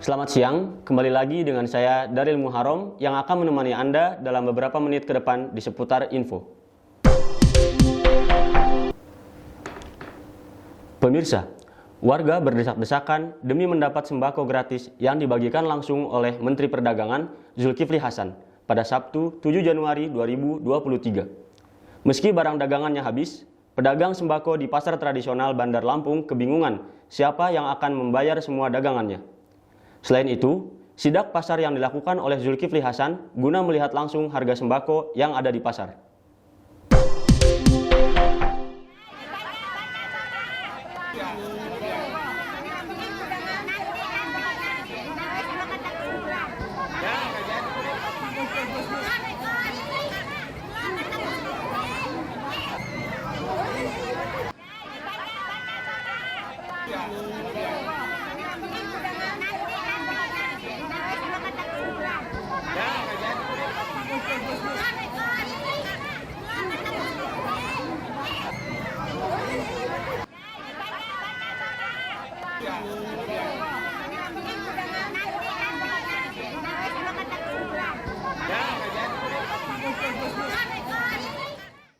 Selamat siang, kembali lagi dengan saya Daril Muharom yang akan menemani Anda dalam beberapa menit ke depan di seputar info. Pemirsa, warga berdesak-desakan demi mendapat sembako gratis yang dibagikan langsung oleh Menteri Perdagangan Zulkifli Hasan pada Sabtu 7 Januari 2023. Meski barang dagangannya habis, pedagang sembako di pasar tradisional Bandar Lampung kebingungan siapa yang akan membayar semua dagangannya. Selain itu, sidak pasar yang dilakukan oleh Zulkifli Hasan guna melihat langsung harga sembako yang ada di pasar.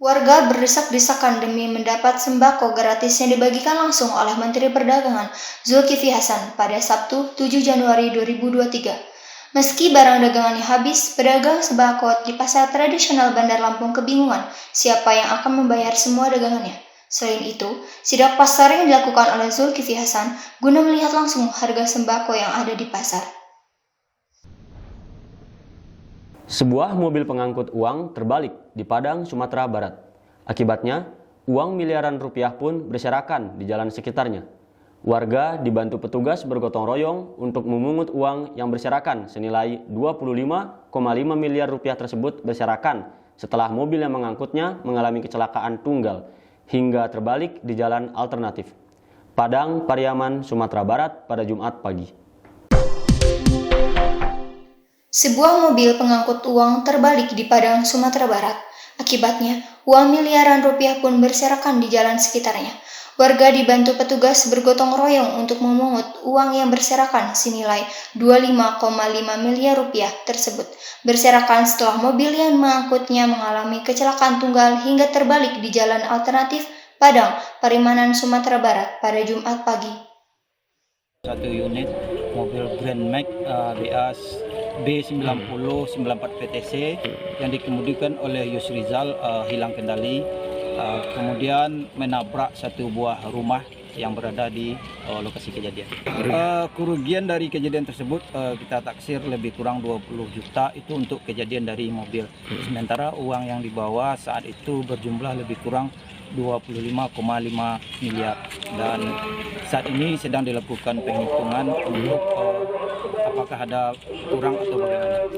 Warga berdesak-desakan demi mendapat sembako gratis yang dibagikan langsung oleh Menteri Perdagangan Zulkifli Hasan pada Sabtu 7 Januari 2023. Meski barang dagangannya habis, pedagang sembako di pasar tradisional Bandar Lampung kebingungan siapa yang akan membayar semua dagangannya. Selain itu, sidak pasar yang dilakukan oleh Zulkifli Hasan guna melihat langsung harga sembako yang ada di pasar. Sebuah mobil pengangkut uang terbalik di Padang, Sumatera Barat. Akibatnya, uang miliaran rupiah pun berserakan di jalan sekitarnya. Warga dibantu petugas bergotong royong untuk memungut uang yang berserakan senilai 25,5 miliar rupiah tersebut berserakan setelah mobil yang mengangkutnya mengalami kecelakaan tunggal hingga terbalik di jalan alternatif. Padang, Pariaman, Sumatera Barat pada Jumat pagi. Sebuah mobil pengangkut uang terbalik di Padang, Sumatera Barat. Akibatnya, uang miliaran rupiah pun berserakan di jalan sekitarnya. Warga dibantu petugas bergotong royong untuk memungut uang yang berserakan senilai 25,5 miliar rupiah tersebut. Berserakan setelah mobil yang mengangkutnya mengalami kecelakaan tunggal hingga terbalik di jalan alternatif Padang, Parimanan, Sumatera Barat pada Jumat pagi. Satu unit mobil Grand Max BA B9094 PTC yang dikemudikan oleh Yusrizal hilang kendali, kemudian menabrak satu buah rumah yang berada di lokasi kejadian. Kerugian dari kejadian tersebut kita taksir lebih kurang 20 juta itu untuk kejadian dari mobil. Sementara uang yang dibawa saat itu berjumlah lebih kurang 25,5 miliar dan saat ini sedang dilakukan penghitungan untuk apakah ada kurang atau bagaimana.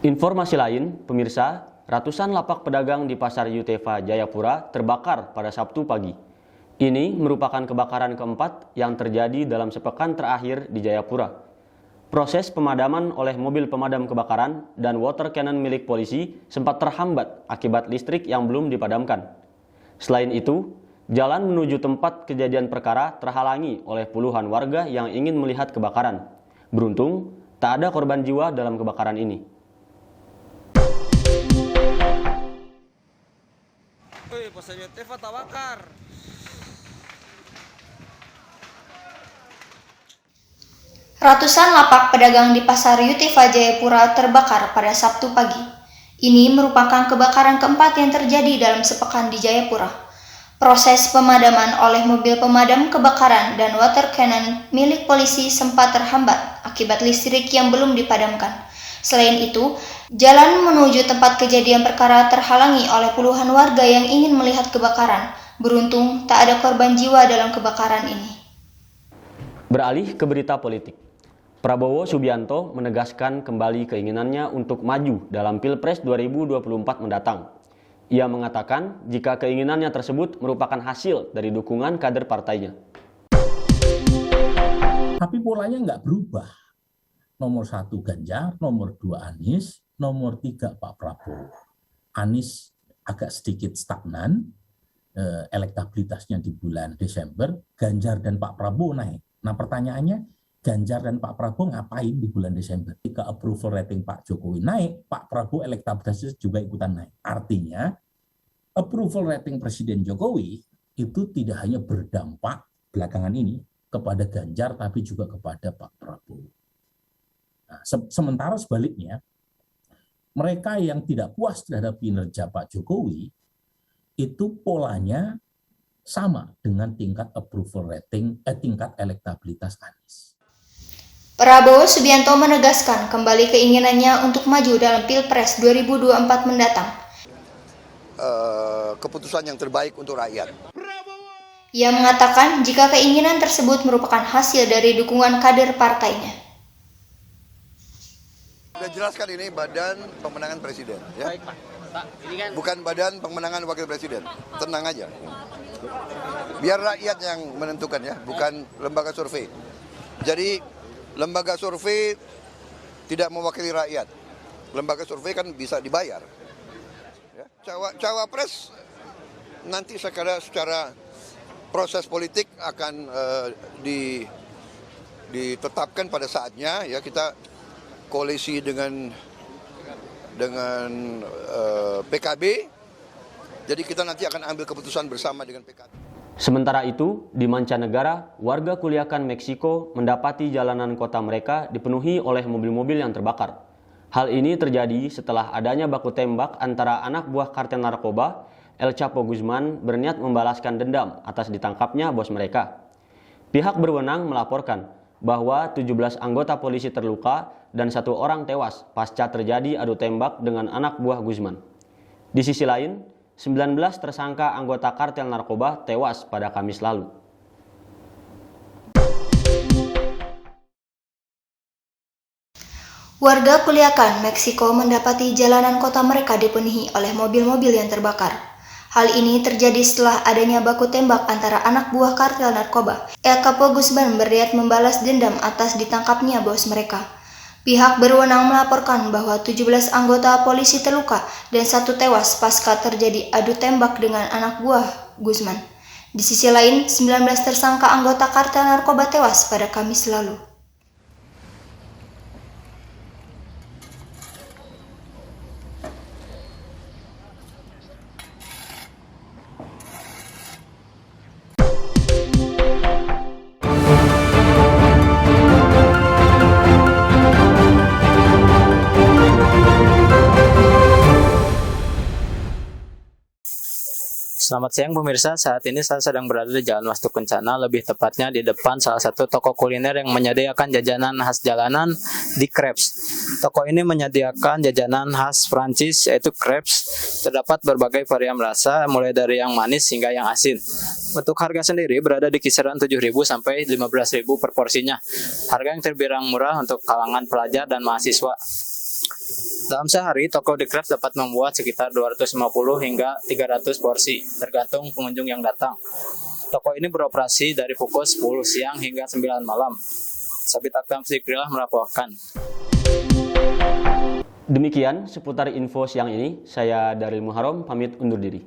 Informasi lain, pemirsa, ratusan lapak pedagang di Pasar Yutefa Jayapura terbakar pada Sabtu pagi. Ini merupakan kebakaran keempat yang terjadi dalam sepekan terakhir di Jayapura. Proses pemadaman oleh mobil pemadam kebakaran dan water cannon milik polisi sempat terhambat akibat listrik yang belum dipadamkan. Selain itu, jalan menuju tempat kejadian perkara terhalangi oleh puluhan warga yang ingin melihat kebakaran. Beruntung, tak ada korban jiwa dalam kebakaran ini. Pasar Yutefa terbakar. Ratusan lapak pedagang di Pasar Yutefa Jayapura terbakar pada Sabtu pagi. Ini merupakan kebakaran keempat yang terjadi dalam sepekan di Jayapura. Proses pemadaman oleh mobil pemadam kebakaran dan water cannon milik polisi sempat terhambat akibat listrik yang belum dipadamkan. Selain itu, jalan menuju tempat kejadian perkara terhalangi oleh puluhan warga yang ingin melihat kebakaran. Beruntung, tak ada korban jiwa dalam kebakaran ini. Beralih ke berita politik. Prabowo Subianto menegaskan kembali keinginannya untuk maju dalam Pilpres 2024 mendatang. Ia mengatakan jika keinginannya tersebut merupakan hasil dari dukungan kader partainya. Tapi polanya nggak berubah. Nomor 1 Ganjar, nomor 2 Anies, nomor 3 Pak Prabowo. Anies agak sedikit stagnan, elektabilitasnya di bulan Desember, Ganjar dan Pak Prabowo naik. Nah pertanyaannya, Ganjar dan Pak Prabowo ngapain di bulan Desember? Ketika approval rating Pak Jokowi naik, Pak Prabowo elektabilitasnya juga ikutan naik. Artinya, approval rating Presiden Jokowi itu tidak hanya berdampak belakangan ini kepada Ganjar, tapi juga kepada Pak Prabowo. Nah, sementara sebaliknya, mereka yang tidak puas terhadap kinerja Pak Jokowi, itu polanya sama dengan tingkat approval rating, tingkat elektabilitas Anies. Prabowo Subianto menegaskan kembali keinginannya untuk maju dalam Pilpres 2024 mendatang. Keputusan yang terbaik untuk rakyat. Ia mengatakan jika keinginan tersebut merupakan hasil dari dukungan kader partainya. Sudah jelaskan ini Badan Pemenangan Presiden, ya. Bukan Badan Pemenangan Wakil Presiden. Tenang aja. Biar rakyat yang menentukan, ya, bukan lembaga survei. Jadi lembaga survei tidak mewakili rakyat. Lembaga survei kan bisa dibayar. Ya. Cawapres nanti secara proses politik akan ditetapkan pada saatnya. Ya, kita koalisi dengan PKB. Jadi kita nanti akan ambil keputusan bersama dengan PKB. Sementara itu, di mancanegara, warga Culiacan, Meksiko mendapati jalanan kota mereka dipenuhi oleh mobil-mobil yang terbakar. Hal ini terjadi setelah adanya baku tembak antara anak buah kartel narkoba, El Chapo Guzman, berniat membalaskan dendam atas ditangkapnya bos mereka. Pihak berwenang melaporkan bahwa 17 anggota polisi terluka dan 1 orang tewas pasca terjadi adu tembak dengan anak buah Guzman. Di sisi lain, 19 tersangka anggota kartel narkoba tewas pada Kamis lalu. Warga Culiacan, Meksiko mendapati jalanan kota mereka dipenuhi oleh mobil-mobil yang terbakar. Hal ini terjadi setelah adanya baku tembak antara anak buah kartel narkoba. El Chapo Guzman berniat membalas dendam atas ditangkapnya bos mereka. Pihak berwenang melaporkan bahwa 17 anggota polisi terluka dan 1 tewas pasca terjadi adu tembak dengan anak buah Guzman. Di sisi lain, 19 tersangka anggota kartel narkoba tewas pada Kamis lalu. Selamat siang pemirsa, saat ini saya sedang berada di Jalan Wastu Kencana, lebih tepatnya di depan salah satu toko kuliner yang menyediakan jajanan khas jalanan di Crepes. Toko ini menyediakan jajanan khas Prancis yaitu crepes. Terdapat berbagai varian rasa mulai dari yang manis hingga yang asin. Untuk harga sendiri berada di kisaran 7.000 sampai 15.000 per porsinya. Harga yang terbilang murah untuk kalangan pelajar dan mahasiswa. Dalam sehari, toko The Crepes dapat membuat sekitar 250 hingga 300 porsi, tergantung pengunjung yang datang. Toko ini beroperasi dari pukul 10 siang hingga 9 malam. Sabit Aktam Sikrilah melaporkan. Demikian seputar info siang ini, saya Daril Muharom pamit undur diri.